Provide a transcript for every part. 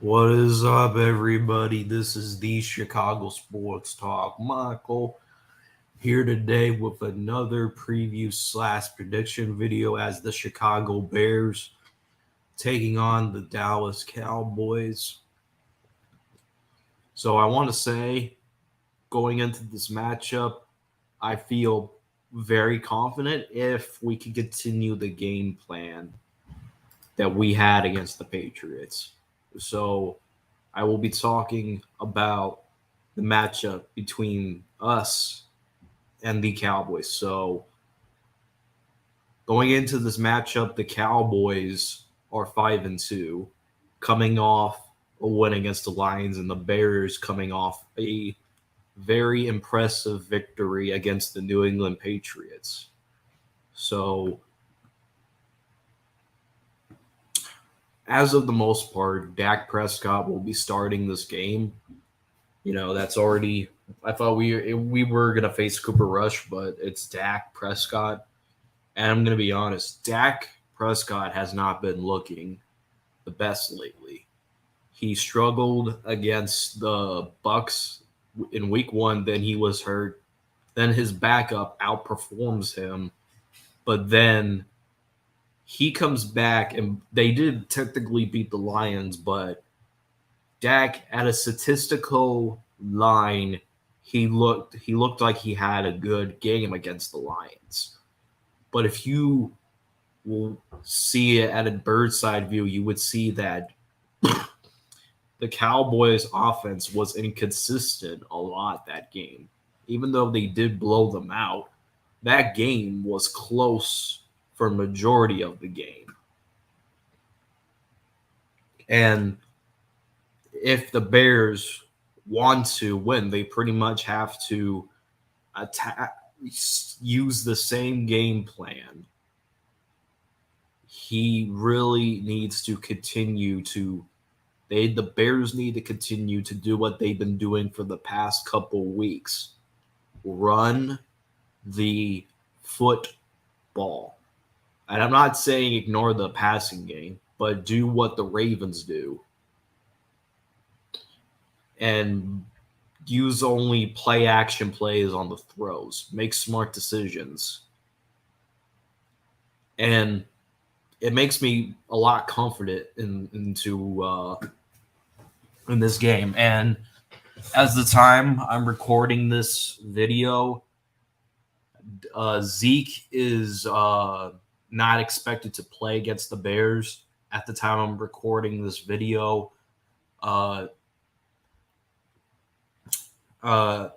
What is up, everybody? This is the Chicago Sports Talk. Michael here today with another preview slash prediction video as the Chicago Bears taking on the Dallas Cowboys. So I want to say, going into this matchup, I feel very confident if we can continue the game plan that we had against the Patriots. So I will be talking about the matchup between us and the Cowboys. So going into this matchup, the Cowboys are 5-2, coming off a win against the Lions, and the Bears coming off a very impressive victory against the New England Patriots. So as of the most part, Dak Prescott will be starting this game. That's already. I thought we were gonna face Cooper Rush, but it's Dak Prescott, and I'm gonna be honest. Dak Prescott has not been looking the best lately. He struggled against the Bucks in Week 1. Then he was hurt. Then his backup outperforms him, but then he comes back, and they did technically beat the Lions, but Dak at a statistical line, he looked like he had a good game against the Lions. But if you will see it at a bird's eye view, you would see that the Cowboys offense was inconsistent a lot that game. Even though they did blow them out, that game was close for majority of the game. And if the Bears want to win, they pretty much have to attack, use the same game plan. He really needs to continue to. The Bears need to continue to do what they've been doing for the past couple weeks: run the football. And I'm not saying ignore the passing game, but do what the Ravens do and use only play action plays on the throws. Make smart decisions. And it makes me a lot confident in this game. And as the time I'm recording this video, Zeke is not expected to play against the Bears at the time I'm recording this video. Uh, uh,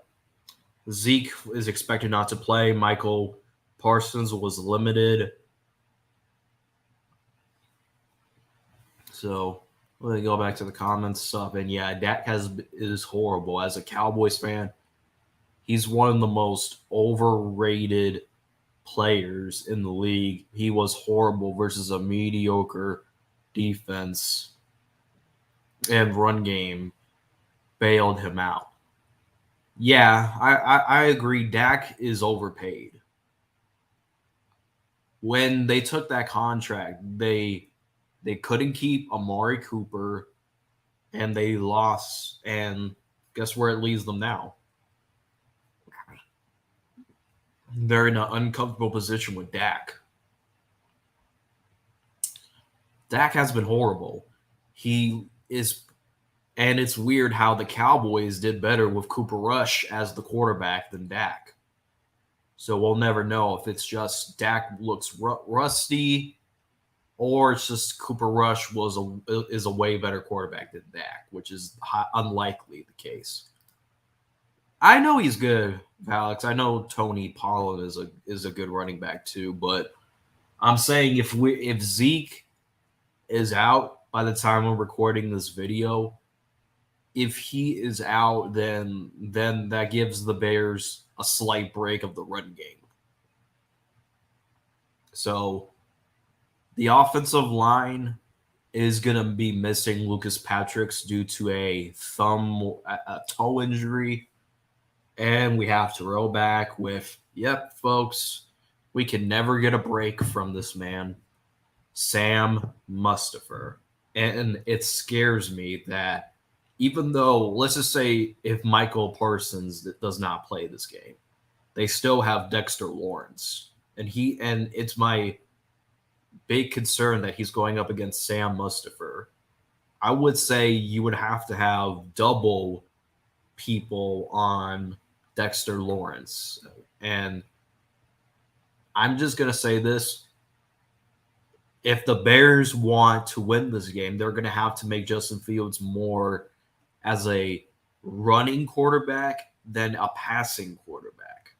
Zeke is expected not to play. Michael Parsons was limited. So let me go back to the comments stuff. And yeah, Dak is horrible. As a Cowboys fan, he's one of the most overrated players in the league. He was horrible versus a mediocre defense, and run game bailed him out. Yeah, I agree. Dak is overpaid. When they took that contract, they couldn't keep Amari Cooper, and they lost. And guess where it leaves them now? They're in an uncomfortable position with Dak. Dak has been horrible. He is, and it's weird how the Cowboys did better with Cooper Rush as the quarterback than Dak. So we'll never know if it's just Dak looks rusty, or it's just Cooper Rush is a way better quarterback than Dak, which is unlikely the case. I know he's good, Alex. I know Tony Pollard is a good running back too, but I'm saying if Zeke is out by the time we're recording this video, if he is out, then that gives the Bears a slight break of the run game. So the offensive line is going to be missing Lucas Patrick's due to a toe injury. And we have to roll back with, yep, folks, we can never get a break from this man, Sam Mustipher. And it scares me that even though, let's just say, if Michael Parsons does not play this game, they still have Dexter Lawrence. And it's my big concern that he's going up against Sam Mustipher. I would say you would have to have double people on Dexter Lawrence. And I'm just going to say this. If the Bears want to win this game, they're going to have to make Justin Fields more as a running quarterback than a passing quarterback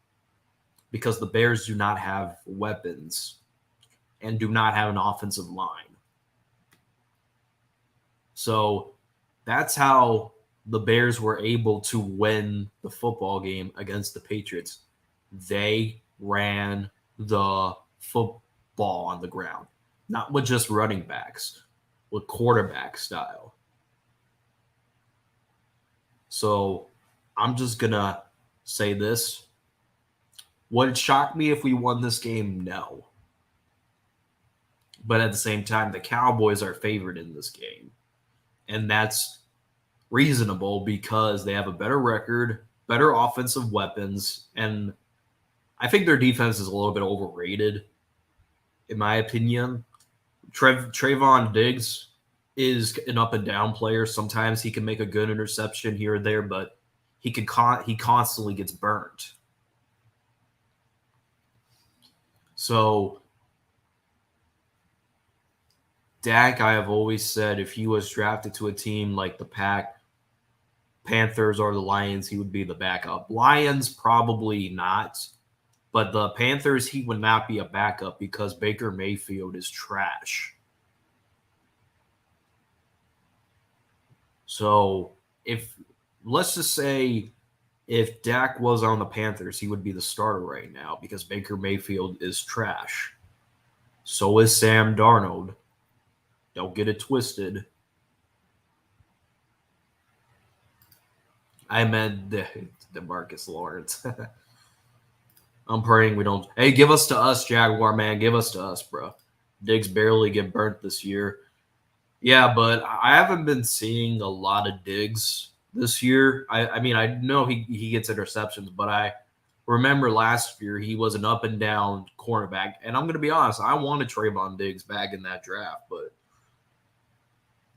because the Bears do not have weapons and do not have an offensive line. So that's how the Bears were able to win the football game against the Patriots. They ran the football on the ground, not with just running backs, with quarterback style. So I'm just going to say this. Would it shock me if we won this game? No. But at the same time, the Cowboys are favored in this game. And that's reasonable because they have a better record, better offensive weapons, and I think their defense is a little bit overrated, in my opinion. Trayvon Diggs is an up and down player. Sometimes he can make a good interception here or there, but he constantly gets burnt. So Dak, I have always said, if he was drafted to a team like the Panthers or the Lions, he would be the backup. Lions, probably not. But the Panthers, he would not be a backup because Baker Mayfield is trash. So let's just say if Dak was on the Panthers, he would be the starter right now because Baker Mayfield is trash. So is Sam Darnold. Don't get it twisted. I meant DeMarcus Lawrence. I'm praying we don't. Hey, give us to us, Jaguar man. Give us to us, bro. Diggs barely get burnt this year. Yeah, but I haven't been seeing a lot of Diggs this year. I mean, I know he gets interceptions, but I remember last year he was an up and down cornerback. And I'm going to be honest, I wanted Trayvon Diggs back in that draft, but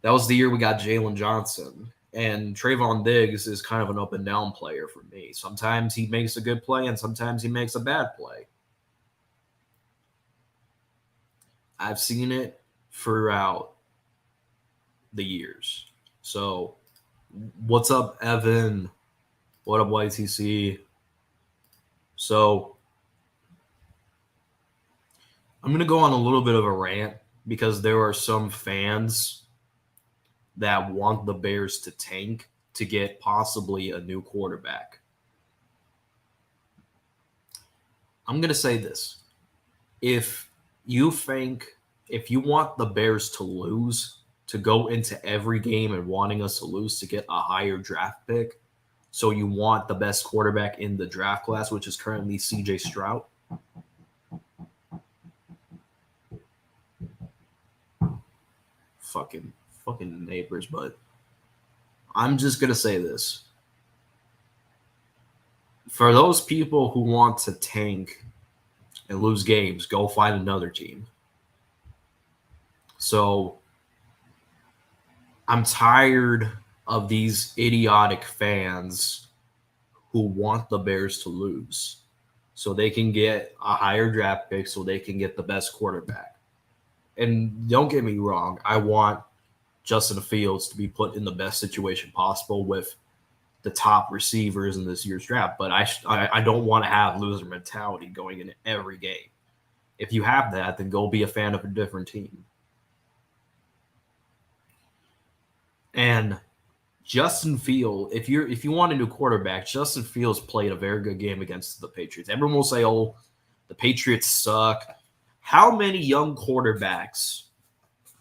that was the year we got Jalen Johnson. And Trayvon Diggs is kind of an up and down player for me. Sometimes he makes a good play and sometimes he makes a bad play. I've seen it throughout the years. So, what's up, Evan? What up, YTC? So, I'm going to go on a little bit of a rant because there are some fans that want the Bears to tank to get possibly a new quarterback. I'm going to say this. If you want the Bears to lose, to go into every game and wanting us to lose to get a higher draft pick, so you want the best quarterback in the draft class, which is currently CJ Stroud. Fucking neighbors, but I'm just going to say this. For those people who want to tank and lose games, go find another team. So I'm tired of these idiotic fans who want the Bears to lose so they can get a higher draft pick, so they can get the best quarterback. And don't get me wrong, I want Justin Fields to be put in the best situation possible with the top receivers in this year's draft, but I don't want to have loser mentality going into every game. If you have that, then go be a fan of a different team. And Justin Fields, if you want a new quarterback, Justin Fields played a very good game against the Patriots. Everyone will say, "Oh, the Patriots suck." How many young quarterbacks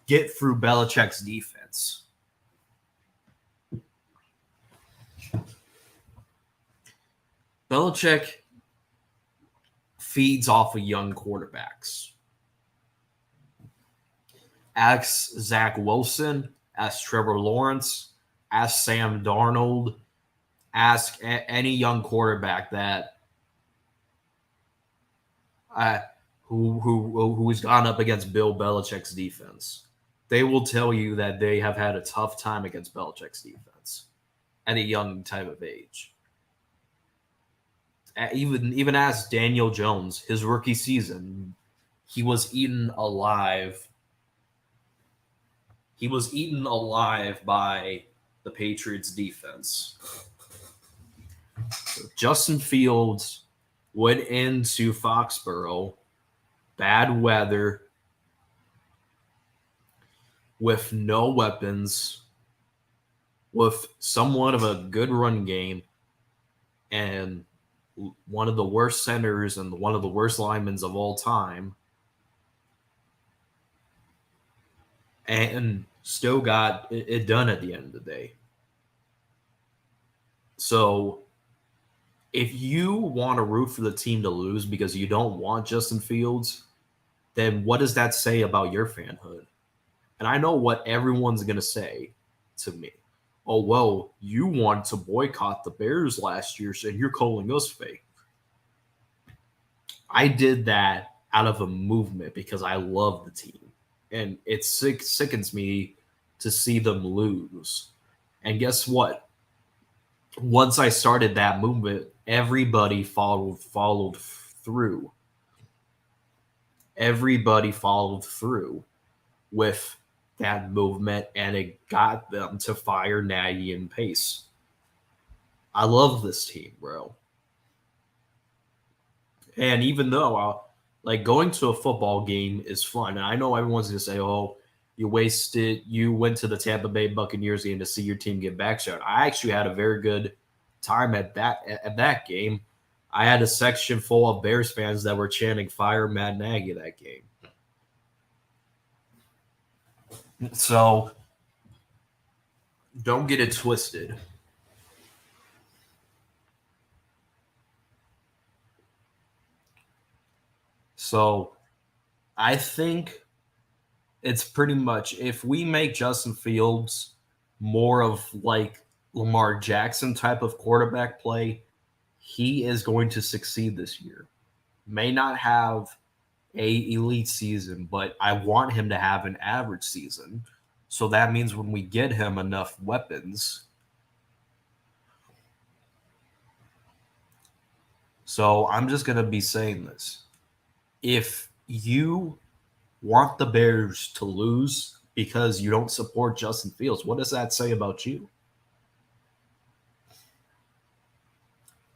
get through Belichick's defense? Belichick feeds off of young quarterbacks. Ask Zach Wilson, ask Trevor Lawrence, ask Sam Darnold, ask any young quarterback that uh, who's gone up against Bill Belichick's defense. They will tell you that they have had a tough time against Belichick's defense at a young type of age. Even as Daniel Jones, his rookie season, he was eaten alive. He was eaten alive by the Patriots defense. So Justin Fields went into Foxborough, bad weather, with no weapons, with somewhat of a good run game, and one of the worst centers and one of the worst linemen of all time, and still got it done at the end of the day. So if you want to root for the team to lose because you don't want Justin Fields, then what does that say about your fanhood? And I know what everyone's going to say to me. Oh, well, you wanted to boycott the Bears last year, so you're calling us fake. I did that out of a movement because I love the team. And it sickens me to see them lose. And guess what? Once I started that movement, everybody followed through. Everybody followed through with that movement, and it got them to fire Nagy and Pace. I love this team, bro. And even though like going to a football game is fun, and I know everyone's gonna say, "Oh, you went to the Tampa Bay Buccaneers game to see your team get backshot." I actually had a very good time at that game. I had a section full of Bears fans that were chanting "Fire Matt Nagy" that game. So don't get it twisted. So I think it's pretty much if we make Justin Fields more of like Lamar Jackson type of quarterback play, he is going to succeed this year. May not have a elite season, but I want him to have an average season. So that means when we get him enough weapons. So I'm just going to be saying this. If you want the Bears to lose because you don't support Justin Fields, what does that say about you?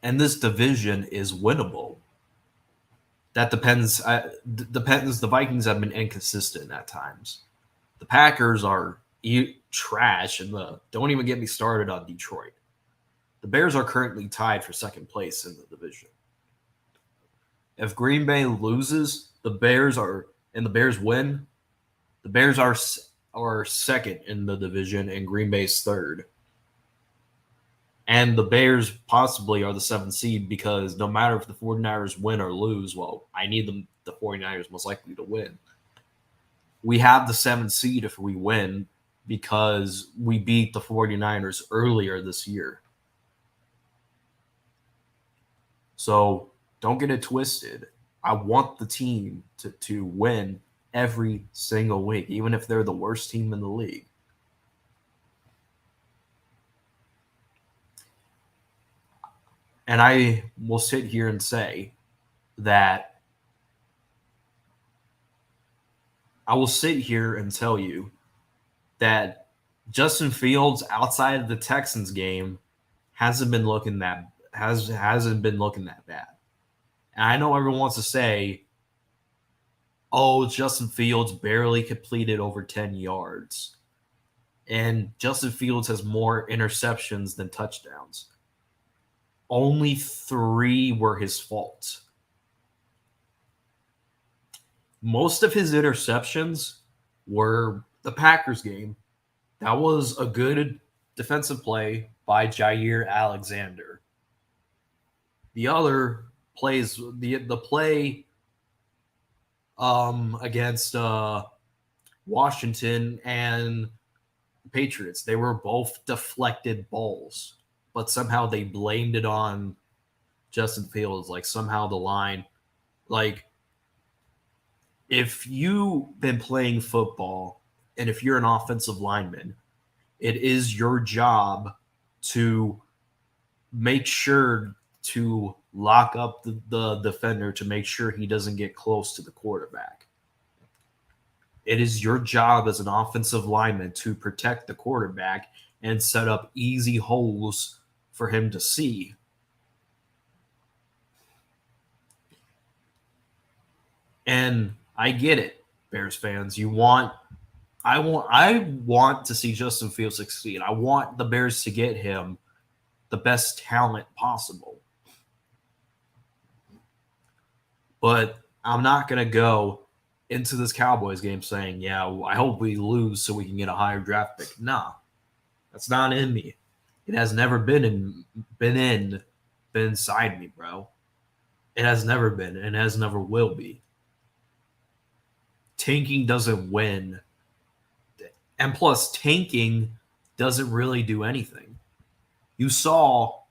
And this division is winnable. That depends. Depends. The Vikings have been inconsistent at times. The Packers are trash, and don't even get me started on Detroit. The Bears are currently tied for second place in the division. If Green Bay loses, the Bears win. The Bears are second in the division, and Green Bay's third. And the Bears possibly are the seventh seed because no matter if the 49ers win or lose, well, I need the 49ers most likely to win. We have the seventh seed if we win because we beat the 49ers earlier this year. So don't get it twisted. I want the team to win every single week, even if they're the worst team in the league. And I will sit here and say that I will sit here and tell you that Justin Fields outside of the Texans game hasn't been looking that bad. And I know everyone wants to say, "Oh, Justin Fields barely completed over 10 yards." And Justin Fields has more interceptions than touchdowns. Only 3 were his fault. Most of his interceptions were the Packers game. That was a good defensive play by Jair Alexander. The other plays, the play against Washington and Patriots. They were both deflected balls, but somehow they blamed it on Justin Fields. Like somehow the line, like if you've been playing football and if you're an offensive lineman, it is your job to make sure to lock up the defender to make sure he doesn't get close to the quarterback. It is your job as an offensive lineman to protect the quarterback and set up easy holes for him to see. And I get it, Bears fans. I want to see Justin Fields succeed. I want the Bears to get him the best talent possible. But I'm not going to go into this Cowboys game saying, yeah, I hope we lose so we can get a higher draft pick. Nah, that's not in me. It has never been inside me, bro. It has never been and has never will be. Tanking doesn't win. And plus, tanking doesn't really do anything. You saw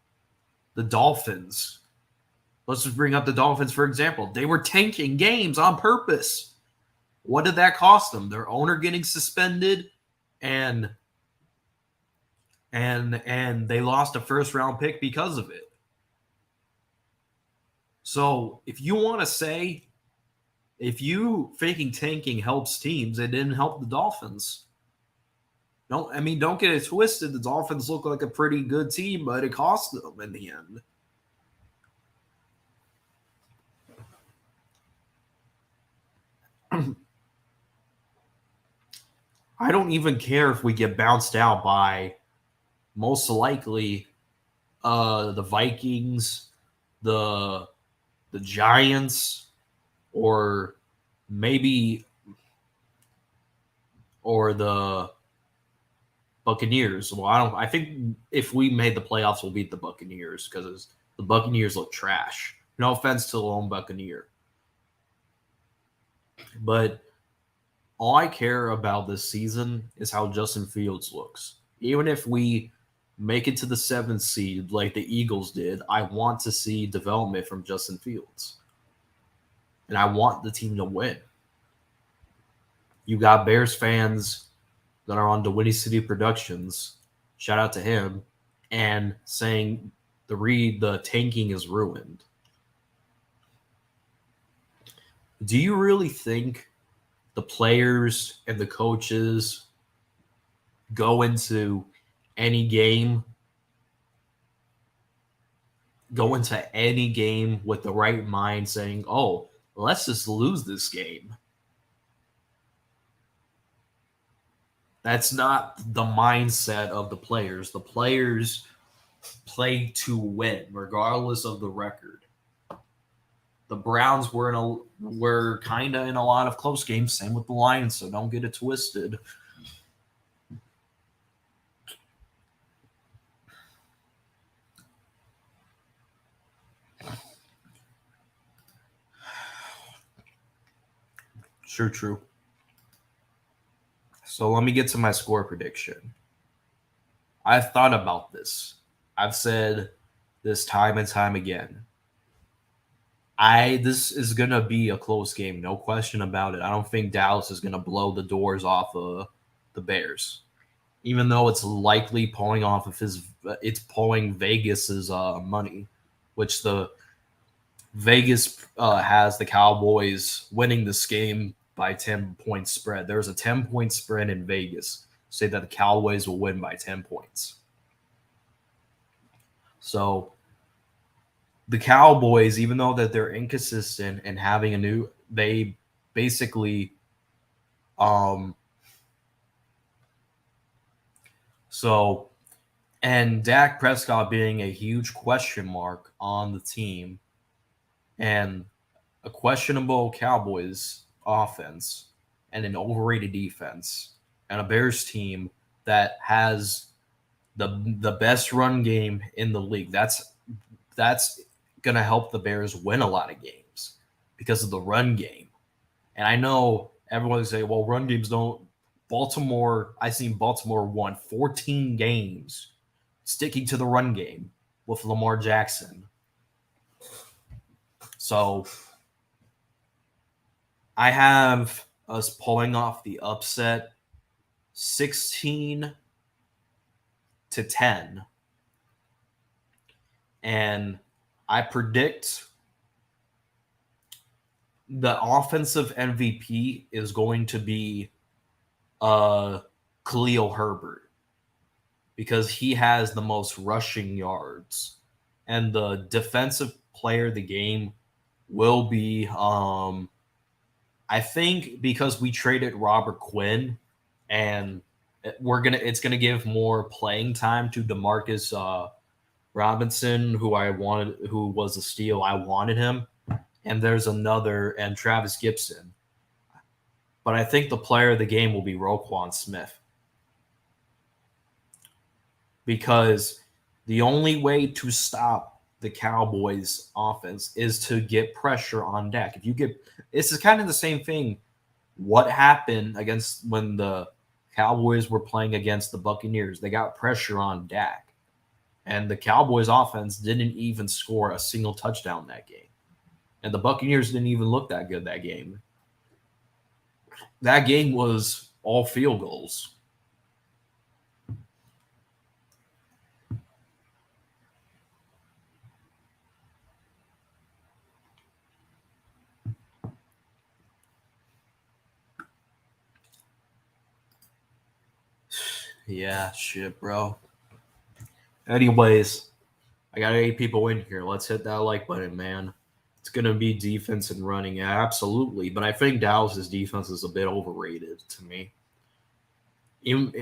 the Dolphins. Let's just bring up the Dolphins for example. They were tanking games on purpose. What did that cost them? Their owner getting suspended and they lost a first round pick because of it. So if you want to say if you faking tanking helps teams, it didn't help the Dolphins. Don't get it twisted. The Dolphins look like a pretty good team, but it cost them in the end. I don't even care if we get bounced out by most likely the Vikings, the Giants, or maybe or the Buccaneers. Well, I think if we made the playoffs, we'll beat the Buccaneers because the Buccaneers look trash. No offense to the lone Buccaneer, but all I care about this season is how Justin Fields looks. Even if we make it to the 7th seed like the Eagles did, I want to see development from Justin Fields. And I want the team to win. You got Bears fans that are on the Winnie City Productions, shout out to him, and saying the tanking is ruined. Do you really think the players and the coaches go into any game with the right mind saying, oh, let's just lose this game? That's not the mindset of the players. The players play to win, regardless of the record. The Browns were kind of in a lot of close games. Same with the Lions, so don't get it twisted. Sure, true. So let me get to my score prediction. I've thought about this. I've said this time and time again. This is gonna be a close game, no question about it. I don't think Dallas is gonna blow the doors off of the Bears, even though it's likely pulling off of it's pulling Vegas's money, which the Vegas has the Cowboys winning this game by 10-point spread. There's a 10-point spread in Vegas. Say that the Cowboys will win by 10 points. So the Cowboys, even though that they're inconsistent and having they basically, and Dak Prescott being a huge question mark on the team and a questionable Cowboys offense and an overrated defense and a Bears team that has the best run game in the league. That's going to help the Bears win a lot of games because of the run game. And I know everyone will say, well, run games don't I seen Baltimore won 14 games sticking to the run game with Lamar Jackson. So I have us pulling off the upset 16-10. And I predict the offensive MVP is going to be Khalil Herbert because he has the most rushing yards. And the defensive player of the game will be I think because we traded Robert Quinn and it's gonna give more playing time to DeMarcus Robinson, who was a steal. I wanted him. And there's and Travis Gibson. But I think the player of the game will be Roquan Smith. Because the only way to stop the Cowboys offense is to get pressure on Dak. This is kind of the same thing. What happened when the Cowboys were playing against the Buccaneers? They got pressure on Dak. And the Cowboys offense didn't even score a single touchdown that game. And the Buccaneers didn't even look that good that game. That game was all field goals. Yeah, shit, bro. Anyways, I got 8 people in here. Let's hit that like button, man. It's going to be defense and running. Yeah, absolutely. But I think Dallas's defense is a bit overrated to me. And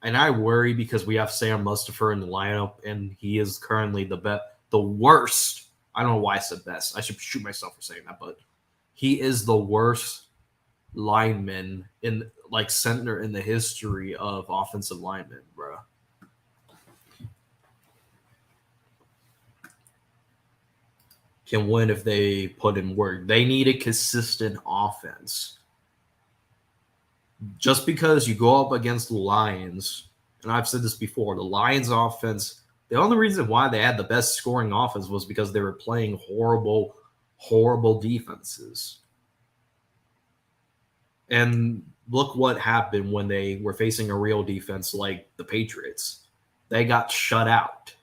I worry because we have Sam Mustipher in the lineup, and he is currently the worst. I don't know why I said best. I should shoot myself for saying that, but he is the worst lineman center in the history of offensive linemen, bro. Can win if they put in work. They need a consistent offense. Just because you go up against the Lions, and I've said this before, the Lions offense, the only reason why they had the best scoring offense was because they were playing horrible, horrible defenses. And look what happened when they were facing a real defense like the Patriots. They got shut out.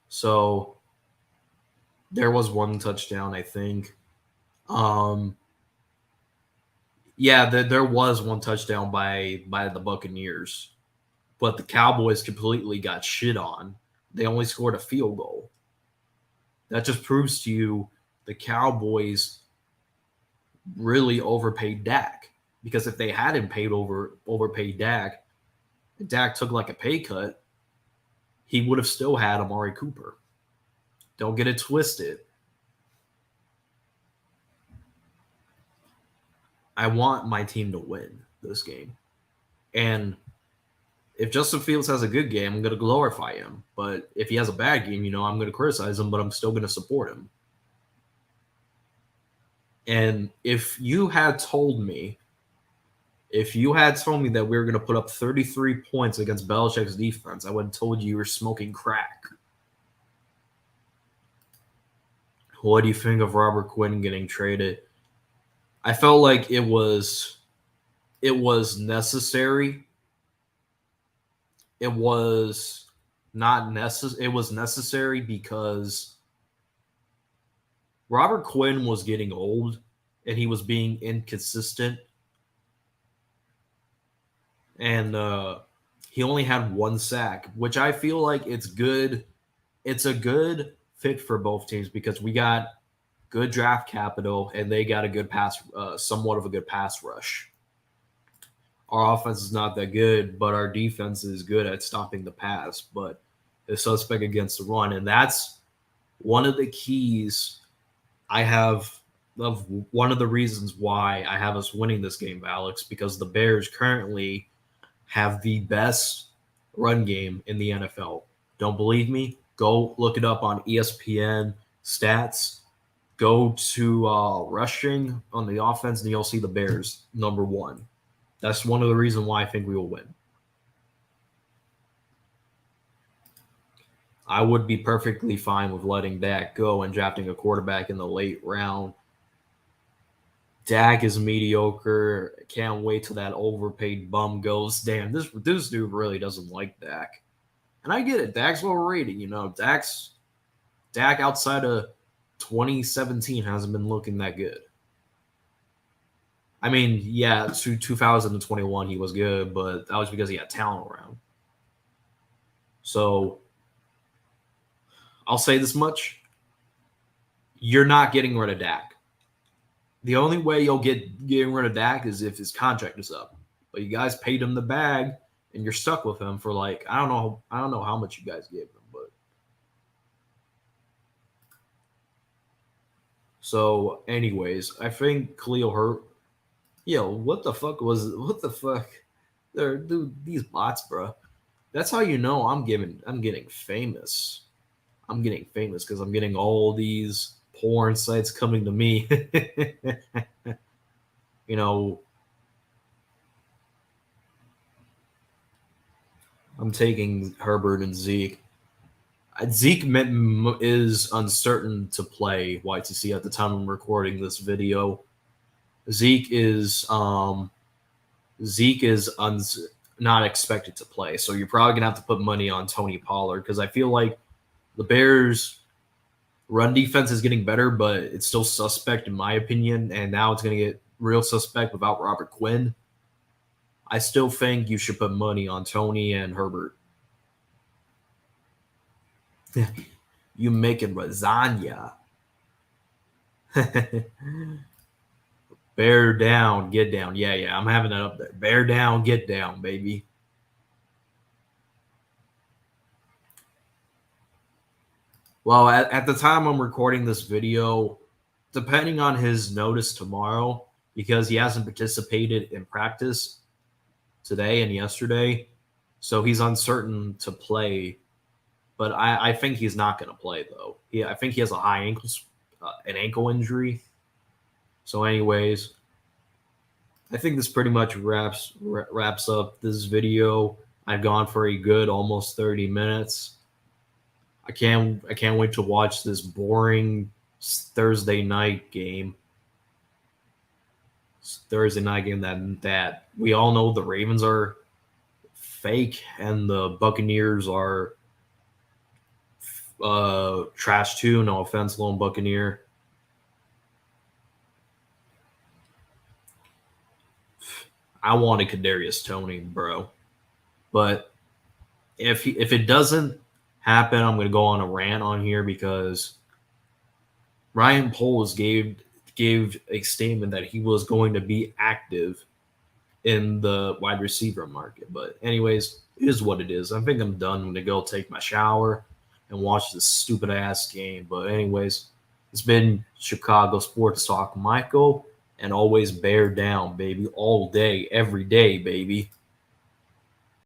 So there was one touchdown, I think. There was one touchdown by the Buccaneers, but the Cowboys completely got shit on. They only scored a field goal. That just proves to you the Cowboys really overpaid Dak. Because if they hadn't overpaid Dak, Dak took like a pay cut, he would have still had Amari Cooper. Don't get it twisted. I want my team to win this game. And if Justin Fields has a good game, I'm going to glorify him. But if he has a bad game, I'm going to criticize him, but I'm still going to support him. And if you had told me that we were going to put up 33 points against Belichick's defense, I would have told you were smoking crack. What do you think of Robert Quinn getting traded? I felt like it was necessary. It was not necessary. It was necessary because Robert Quinn was getting old and he was being inconsistent. And he only had 1 sack, which I feel like it's good. It's a good fit for both teams because we got good draft capital and they got a good somewhat of a good pass rush. Our offense is not that good, but our defense is good at stopping the pass, but it's suspect against the run. And that's one of the keys I have of one of the reasons why I have us winning this game, Alex, because the Bears currently have the best run game in the NFL. Don't believe me? Go look it up on ESPN. stats, go to rushing on the offense, and you'll see the Bears number one. That's one of the reasons why I think we will win. I would be perfectly fine with letting Dak go and drafting a quarterback in the late round. Dak is mediocre. Can't wait till that overpaid bum goes. Damn, this dude really doesn't like Dak. And I get it. Dak's overrated. Dak outside of 2017 hasn't been looking that good. I mean, yeah, to 2021 he was good, but that was because he had talent around. So I'll say this much. You're not getting rid of Dak. The only way you'll getting rid of Dak is if his contract is up. But you guys paid him the bag and you're stuck with him for like I don't know how much you guys gave him, but so anyways, I think Khalil Hurt. Yo, what the fuck? There, dude, these bots, bro. That's how you know I'm getting famous. I'm getting famous because I'm getting all these porn sites coming to me. you know, I'm taking Herbert and Zeke. Zeke is uncertain to play YTC at the time I'm recording this video. Zeke is not expected to play, so you're probably gonna have to put money on Tony Pollard because I feel like the Bears' run defense is getting better, but it's still suspect in my opinion, and now it's gonna get real suspect without Robert Quinn. I still think you should put money on Tony and Herbert. You making lasagna. Bear down, get down. Yeah, I'm having that up there. Bear down, get down, baby. Well, at the time I'm recording this video, depending on his notice tomorrow, because he hasn't participated in practice today and yesterday, so he's uncertain to play. But I think he's not going to play though. I think he has a an ankle injury. So, anyways, I think this pretty much wraps up this video. I've gone for a good almost 30 minutes. I can't wait to watch this boring Thursday night game. That we all know the Ravens are fake and the Buccaneers are trash too. No offense, Lone Buccaneer. I wanted Kadarius Toney, bro, but if it doesn't happen, I'm going to go on a rant on here because Ryan Poles gave a statement that he was going to be active in the wide receiver market. But anyways, it is what it is. I think I'm done. I'm going to go take my shower and watch this stupid ass game. But anyways, it's been Chicago Sports Talk, Michael, and always bear down, baby, all day, every day, baby.